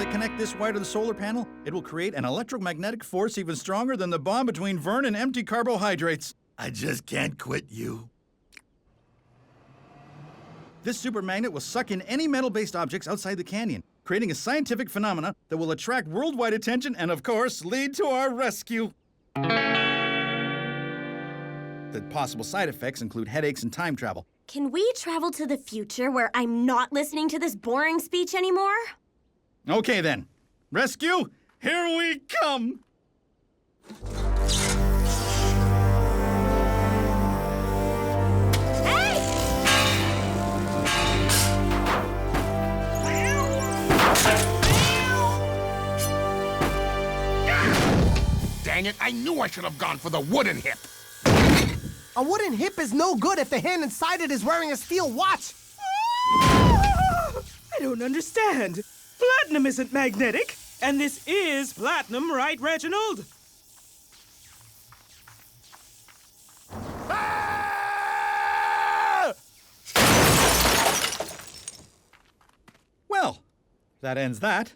I connect this wire to the solar panel, it will create an electromagnetic force even stronger than the bond between Vern and empty carbohydrates. I just can't quit you. This super magnet will suck in any metal-based objects outside the canyon, creating a scientific phenomena that will attract worldwide attention and, of course, lead to our rescue. The possible side effects include headaches and time travel. Can we travel to the future where I'm not listening to this boring speech anymore? Okay, then. Rescue, here we come! Dang it, I knew I should have gone for the wooden hip. A wooden hip is no good if the hand inside it is wearing a steel watch. I don't understand. Platinum isn't magnetic, and this is platinum, right, Reginald? Well, that ends that.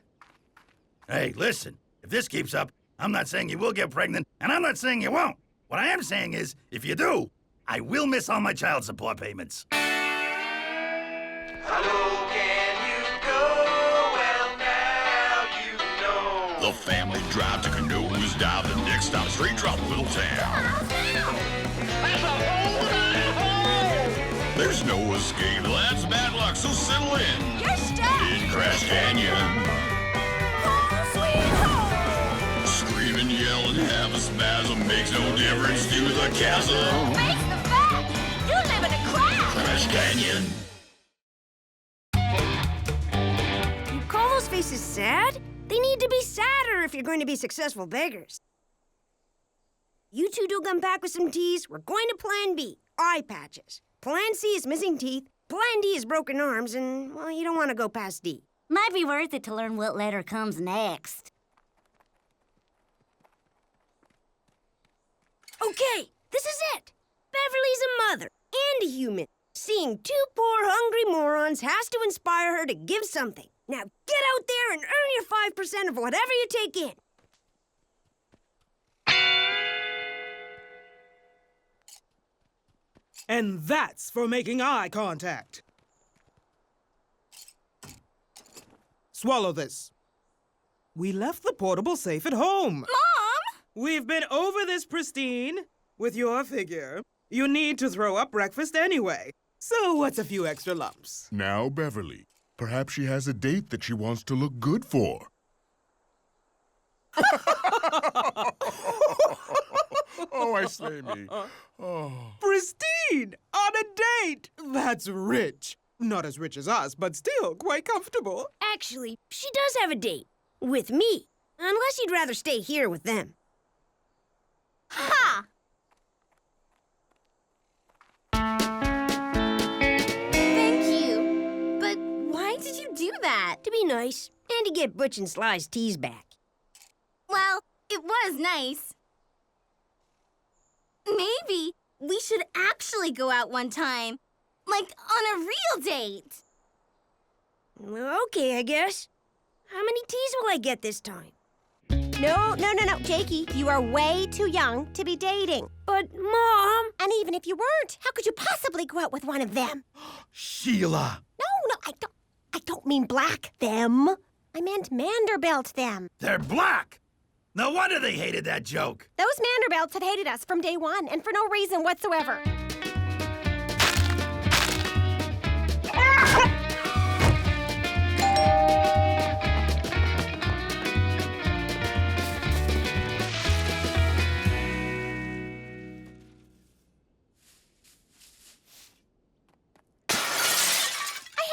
Hey, listen, if this keeps up, I'm not saying you will get pregnant, and I'm not saying you won't. What I am saying is, if you do, I will miss all my child support payments. Hello, can you go? Well, now you know. The family drive to Canoes dive. The next stop, straight drop, Little Town. That's a hole! There's no escape. That's bad luck, so settle in. You're stuck! In Crash Canyon. Home sweet home! Screaming, yelling, have a spasm. Makes no difference to the chasm. Face the fact! You live in a crash! Crash Canyon. You call those faces sad? They need to be sadder if you're going to be successful beggars. You two do come back with some teas, we're going to Plan B, eye patches. Plan C is missing teeth, Plan D is broken arms, and, well, you don't want to go past D. Might be worth it to learn what letter comes next. Okay, this is it. Beverly's a mother and a human. Seeing two poor, hungry morons has to inspire her to give something. Now get out there and earn your 5% of whatever you take in. And that's for making eye contact. Swallow this. We left the portable safe at home. Mom! We've been over this, Pristine. With your figure, you need to throw up breakfast anyway. So what's a few extra lumps? Now, Beverly, perhaps she has a date that she wants to look good for. Oh, I slay me. Oh. Pristine! On a date! That's rich. Not as rich as us, but still quite comfortable. Actually, she does have a date. With me. Unless you'd rather stay here with them. Ha! Thank you. But why did you do that? To be nice, and to get Butch and Sly's teas back. Well, it was nice. Maybe we should actually go out one time. Like, on a real date. Okay, I guess. How many teas will I get this time? No, Jakey. You are way too young to be dating. But, Mom... And even if you weren't, how could you possibly go out with one of them? Sheila! No, I don't mean black them. I meant Manderbelt them. They're black! No wonder they hated that joke. Those Manderbelts had hated us from day one, and for no reason whatsoever.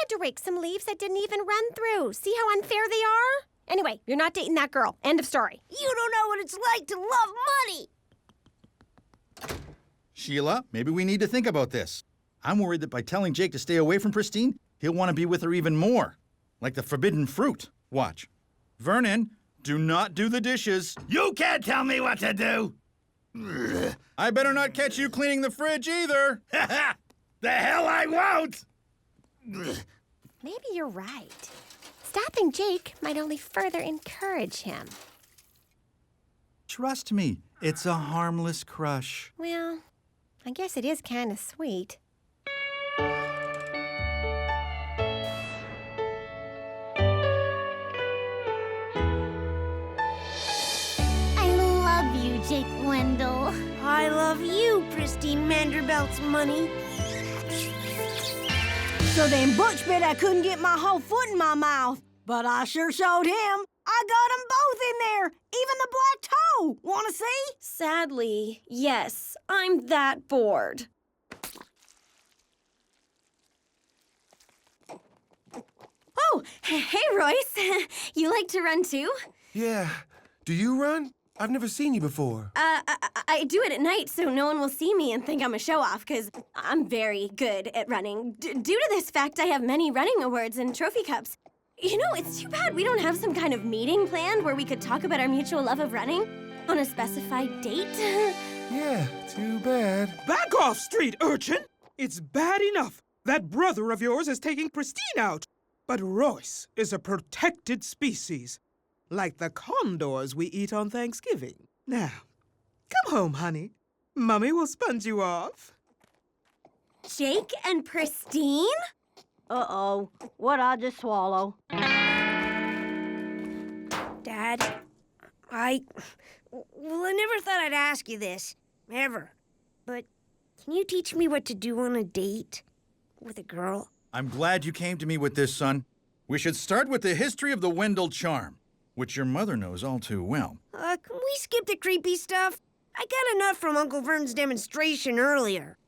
To rake some leaves that didn't even run through. See how unfair they are? Anyway, you're not dating that girl. End of story. You don't know what it's like to love money! Sheila, maybe we need to think about this. I'm worried that by telling Jake to stay away from Pristine, he'll want to be with her even more. Like the forbidden fruit. Watch. Vernon, do not do the dishes. You can't tell me what to do! I better not catch you cleaning the fridge either. The hell I won't! Maybe you're right. stopping Jake might only further encourage him. Trust me, it's a harmless crush. Well, I guess it is kind of sweet. I love you, Jake Wendell. I love you, Pristine Manderbelt's money. So then Butch bet I couldn't get my whole foot in my mouth. But I sure showed him. I got them both in there, even the black toe. Wanna see? Sadly, yes. I'm that bored. Oh, hey, Royce. You like to run too? Yeah. Do you run? I've never seen you before. I do it at night so no one will see me and think I'm a show-off, because I'm very good at running. Due to this fact, I have many running awards and trophy cups. You know, it's too bad we don't have some kind of meeting planned where we could talk about our mutual love of running on a specified date. Yeah, too bad. Back off, street urchin! It's bad enough that brother of yours is taking Pristine out. But Royce is a protected species, like the condors we eat on Thanksgiving. Now, come home, honey. Mummy will sponge you off. Jake and Pristine? Uh-oh. What'd I just swallow? Dad, I never thought I'd ask you this, ever. But can you teach me what to do on a date with a girl? I'm glad you came to me with this, son. We should start with the history of the Wendell charm, which your mother knows all too well. Can we skip the creepy stuff? I got enough from Uncle Vern's demonstration earlier.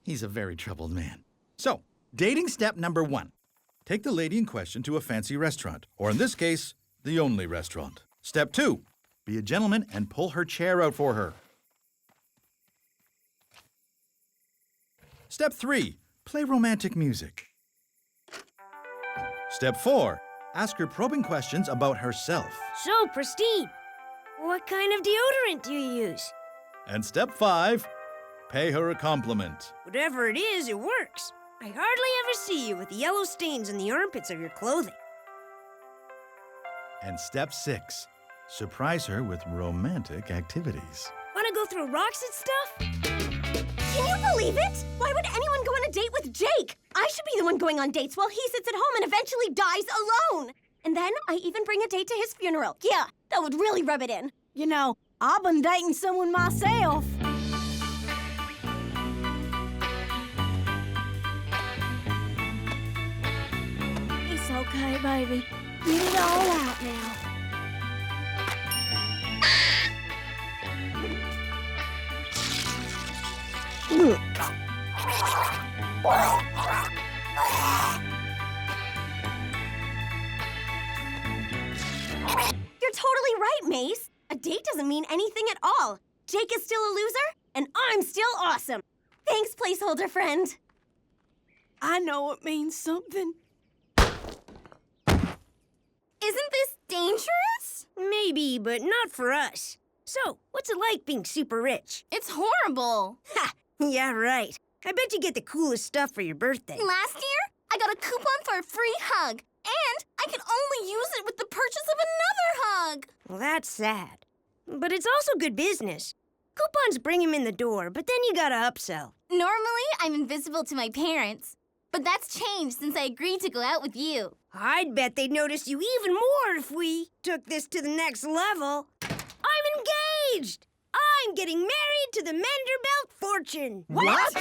He's a very troubled man. So, dating step number 1. Take the lady in question to a fancy restaurant, or in this case, the only restaurant. Step 2. Be a gentleman and pull her chair out for her. Step 3. Play romantic music. Step 4. Ask her probing questions about herself. So, Pristine, what kind of deodorant do you use? And step 5. Pay her a compliment. Whatever it is, it works. I hardly ever see you with yellow stains in the armpits of your clothing. And step 6. Surprise her with romantic activities. Wanna go throw rocks at stuff? Can you believe it? Why would anyone go on a date with Jake? I should be the one going on dates while he sits at home and eventually dies alone. And then I even bring a date to his funeral. Yeah, that would really rub it in. You know, I've been dating someone myself. It's okay, baby. Get it all out now. You're totally right, Mace. A date doesn't mean anything at all. Jake is still a loser, and I'm still awesome. Thanks, placeholder friend. I know it means something. Isn't this dangerous? Maybe, but not for us. So, what's it like being super rich? It's horrible. Ha! Yeah, right. I bet you get the coolest stuff for your birthday. Last year, I got a coupon for a free hug, and I could only use it with the purchase of another hug. Well, that's sad. But it's also good business. Coupons bring him in the door, but then you gotta upsell. Normally, I'm invisible to my parents, but that's changed since I agreed to go out with you. I'd bet they'd notice you even more if we took this to the next level. I'm engaged! I'm getting married to the Manderbelt fortune. What?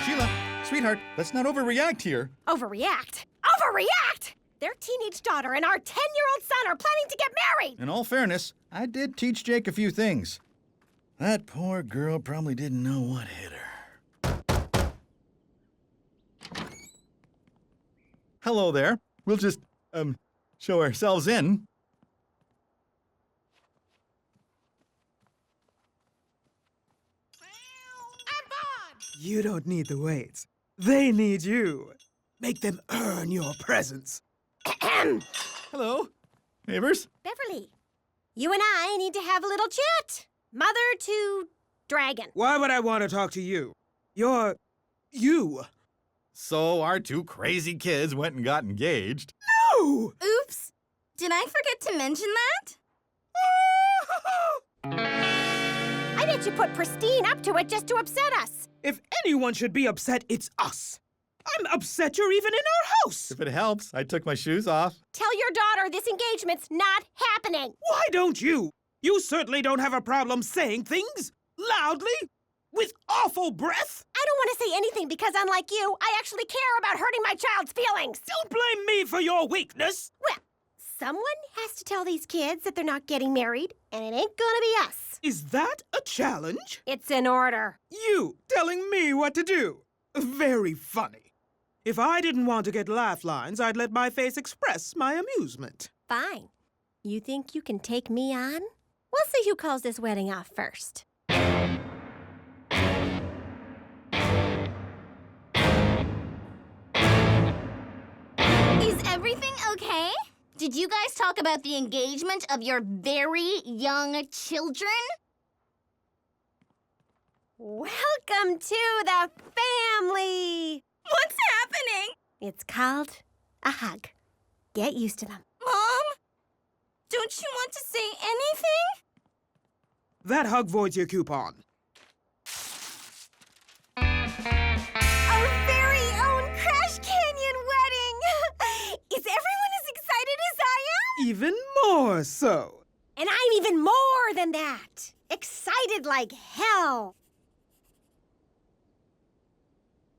Sheila, sweetheart, let's not overreact here. Overreact? Overreact! Their teenage daughter and our 10-year-old son are planning to get married! In all fairness, I did teach Jake a few things. That poor girl probably didn't know what hit her. Hello there. We'll just, show ourselves in. You don't need the weights. They need you. Make them earn your presence. Hello, neighbors. Beverly, you and I need to have a little chat. Mother to dragon. Why would I want to talk to you? You're... you. So our two crazy kids went and got engaged. No! Oops. Did I forget to mention that? I bet you put Pristine up to it just to upset us. If anyone should be upset, it's us. I'm upset you're even in our house. If it helps, I took my shoes off. Tell your daughter this engagement's not happening. Why don't you? You certainly don't have a problem saying things loudly, with awful breath. I don't want to say anything because, unlike you, I actually care about hurting my child's feelings. Don't blame me for your weakness. Well, someone has to tell these kids that they're not getting married, and it ain't gonna be us. Is that a challenge? It's in order. You telling me what to do? Very funny. If I didn't want to get laugh lines, I'd let my face express my amusement. Fine. You think you can take me on? We'll see who calls this wedding off first. Is everything okay? Did you guys talk about the engagement of your very young children? Welcome to the family! What's happening? It's called a hug. Get used to them. Mom? Don't you want to say anything? That hug voids your coupon. Our very own Crash Canyon wedding! Is everyone as excited as I am? Even more so. And I'm even more than that. Excited like hell.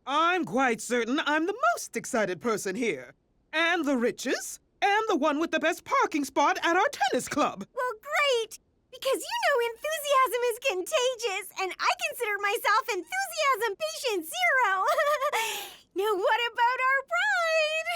I'm quite certain I'm the most excited person here. And the richest. And the one with the best parking spot at our tennis club. Well, great! Because you know enthusiasm is contagious, and I consider myself enthusiasm patient zero. Now what about our bride?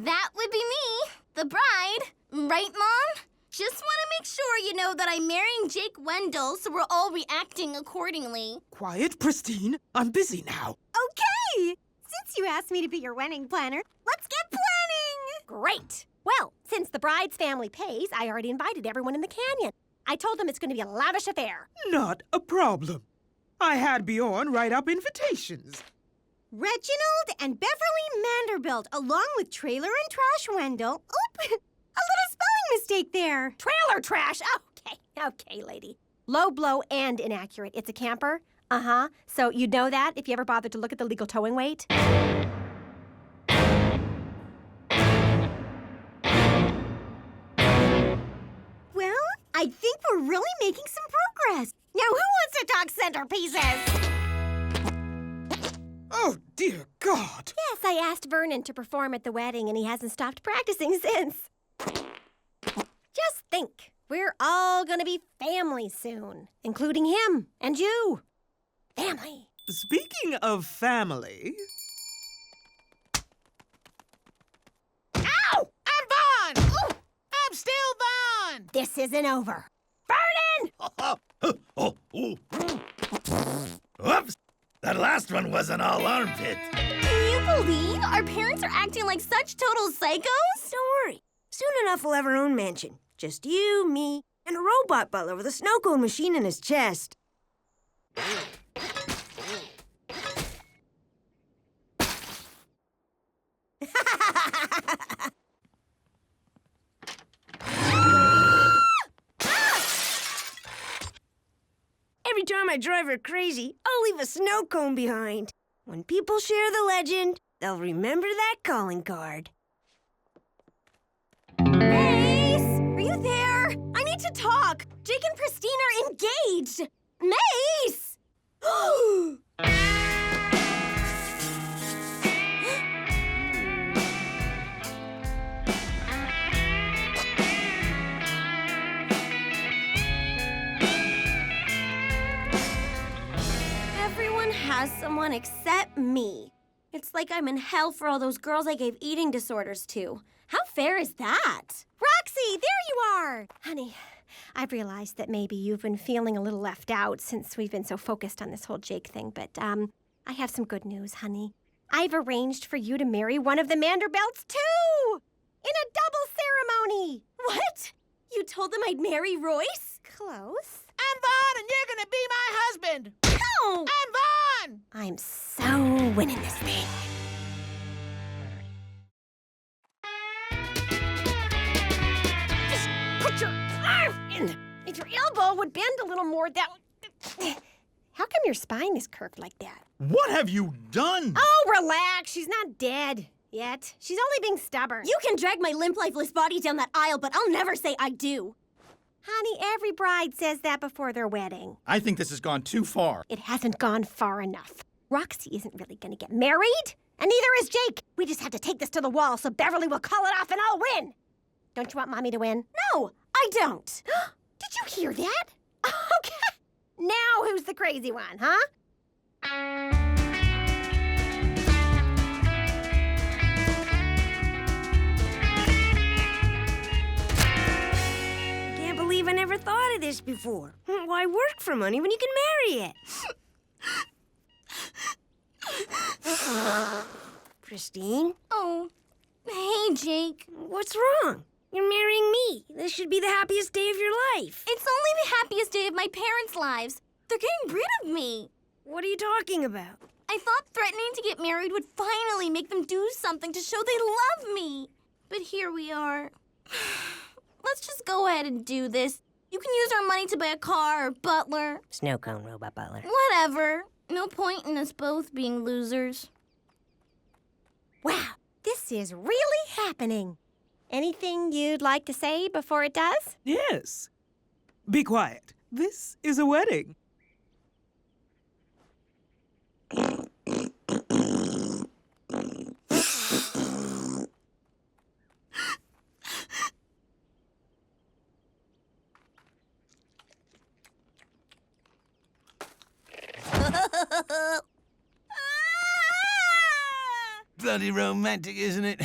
That would be me, the bride. Right, Mom? Just want to make sure you know that I'm marrying Jake Wendell, so we're all reacting accordingly. Quiet, Pristine. I'm busy now. Okay! Since you asked me to be your wedding planner, let's get planning! Great! Well, since the bride's family pays, I already invited everyone in the canyon. I told them it's going to be a lavish affair. Not a problem. I had Bjorn write up invitations. Reginald and Beverly Manderbelt, along with Trailer and Trash Wendell. Oop! A little spelling mistake there. Trailer trash! Okay, lady. Low blow and inaccurate. It's a camper. Uh-huh. So you'd know that if you ever bothered to look at the legal towing weight. Well, I think we're really making some progress. Now who wants to talk centerpieces? Oh, dear God. Yes, I asked Vernon to perform at the wedding, and he hasn't stopped practicing since. Just think, we're all gonna be family soon, including him and you. Family. Speaking of family... Ow! I'm Vaughn! Ooh, I'm still Vaughn! This isn't over. Vernon! Whoops! That last one was an all armpit. Can you believe our parents are acting like such total psychos? Don't worry. Soon enough we'll have our own mansion. Just you, me, and a robot butler with a snow cone machine in his chest. Every time I drive her crazy, I'll leave a snow cone behind. When people share the legend, they'll remember that calling card. Mace! Are you there? I need to talk. Jake and Pristine are engaged. Mace! Everyone has someone except me. It's like I'm in hell for all those girls I gave eating disorders to. How fair is that? Roxy, there you are! Honey, I've realized that maybe you've been feeling a little left out since we've been so focused on this whole Jake thing, but, I have some good news, honey. I've arranged for you to marry one of the Manderbelts, too! In a double ceremony! What? You told them I'd marry Royce? Close. I'm Vaughn, and you're gonna be my husband. No! I'm Vaughn! I'm so winning this thing. Just put your arm in. If your elbow would bend a little more, that would... How come your spine is curved like that? What have you done? Oh, relax. She's not dead yet. She's only being stubborn. You can drag my limp, lifeless body down that aisle, but I'll never say I do. Honey, every bride says that before their wedding. I think this has gone too far. It hasn't gone far enough. Roxy isn't really gonna get married, and neither is Jake. We just have to take this to the wall so Beverly will call it off and I'll win. Don't you want Mommy to win? No, I don't. Did you hear that? Okay. Now who's the crazy one, huh? Can't believe I never thought of this before. Why work for money when you can marry it? Christine? Oh, hey, Jake. What's wrong? You're marrying me. This should be the happiest day of your life. It's only the happiest day of my parents' lives. They're getting rid of me. What are you talking about? I thought threatening to get married would finally make them do something to show they love me. But here we are. Let's just go ahead and do this. You can use our money to buy a car or butler. Snow cone robot butler. Whatever. No point in us both being losers. Wow, this is really happening. Anything you'd like to say before it does? Yes. Be quiet. This is a wedding. Bloody romantic, isn't it?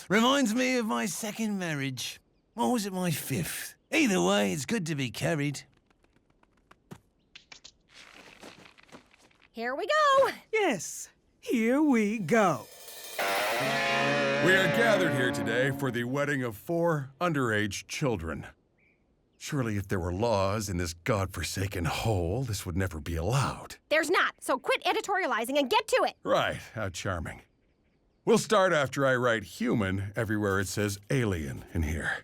Reminds me of my second marriage. Or was it my fifth? Either way, it's good to be carried. Here we go. Yes, here we go. We are gathered here today for the wedding of 4 underage children. Surely if there were laws in this godforsaken hole, this would never be allowed. There's not, so quit editorializing and get to it. Right, how charming. We'll start after I write human everywhere it says alien in here.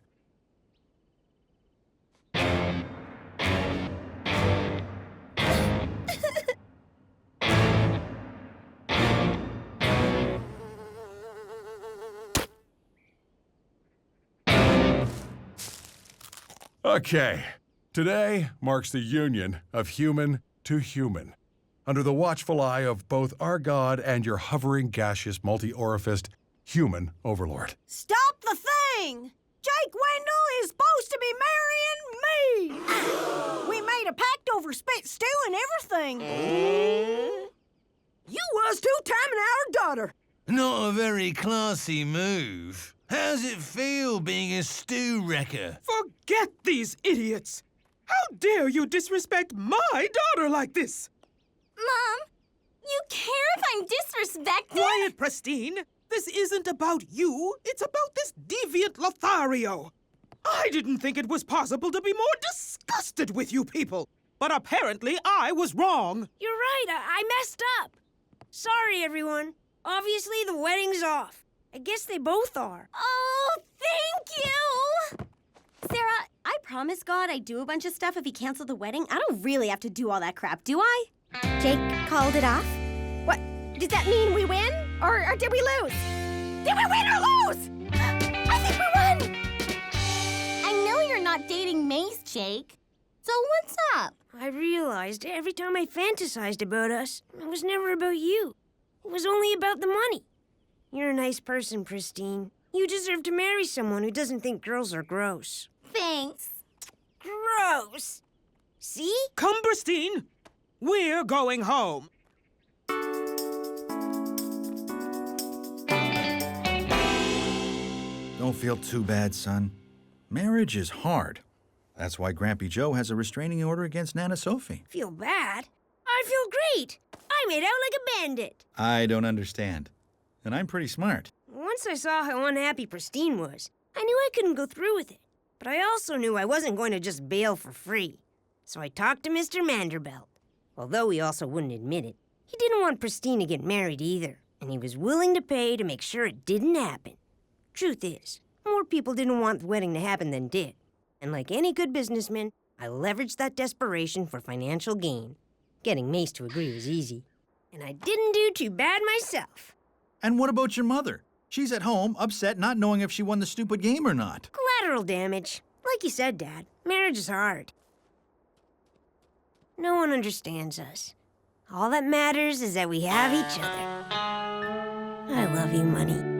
Okay, today marks the union of human to human, under the watchful eye of both our God and your hovering, gaseous, multi-orificed human overlord. Stop the thing! Jake Wendell is supposed to be marrying me! We made a pact over spit stew and everything. You was two-timing our daughter. Not a very classy move. How's it feel being a stew wrecker? Forget these idiots! How dare you disrespect my daughter like this? Mom, you care if I'm disrespected? Quiet, Pristine. This isn't about you. It's about this deviant Lothario. I didn't think it was possible to be more disgusted with you people. But apparently I was wrong. You're right, I messed up. Sorry, everyone. Obviously, the wedding's off. I guess they both are. Oh, thank you! Sarah, I promised God I'd do a bunch of stuff if he canceled the wedding. I don't really have to do all that crap, do I? Jake called it off? What? Does that mean we win? Or did we lose? Did we win or lose? I think we won! I know you're not dating Mace, Jake. So what's up? I realized every time I fantasized about us, it was never about you. It was only about the money. You're a nice person, Pristine. You deserve to marry someone who doesn't think girls are gross. Thanks. Gross! See? Come, Pristine. We're going home. Don't feel too bad, son. Marriage is hard. That's why Grampy Joe has a restraining order against Nana Sophie. Feel bad? I feel great. I made out like a bandit. I don't understand. And I'm pretty smart. Once I saw how unhappy Pristine was, I knew I couldn't go through with it. But I also knew I wasn't going to just bail for free. So I talked to Mr. Manderbelt. Although he also wouldn't admit it, he didn't want Pristine to get married either. And he was willing to pay to make sure it didn't happen. Truth is, more people didn't want the wedding to happen than did. And like any good businessman, I leveraged that desperation for financial gain. Getting Mace to agree was easy. And I didn't do too bad myself. And what about your mother? She's at home, upset, not knowing if she won the stupid game or not. Collateral damage. Like you said, Dad, marriage is hard. No one understands us. All that matters is that we have each other. I love you, Money.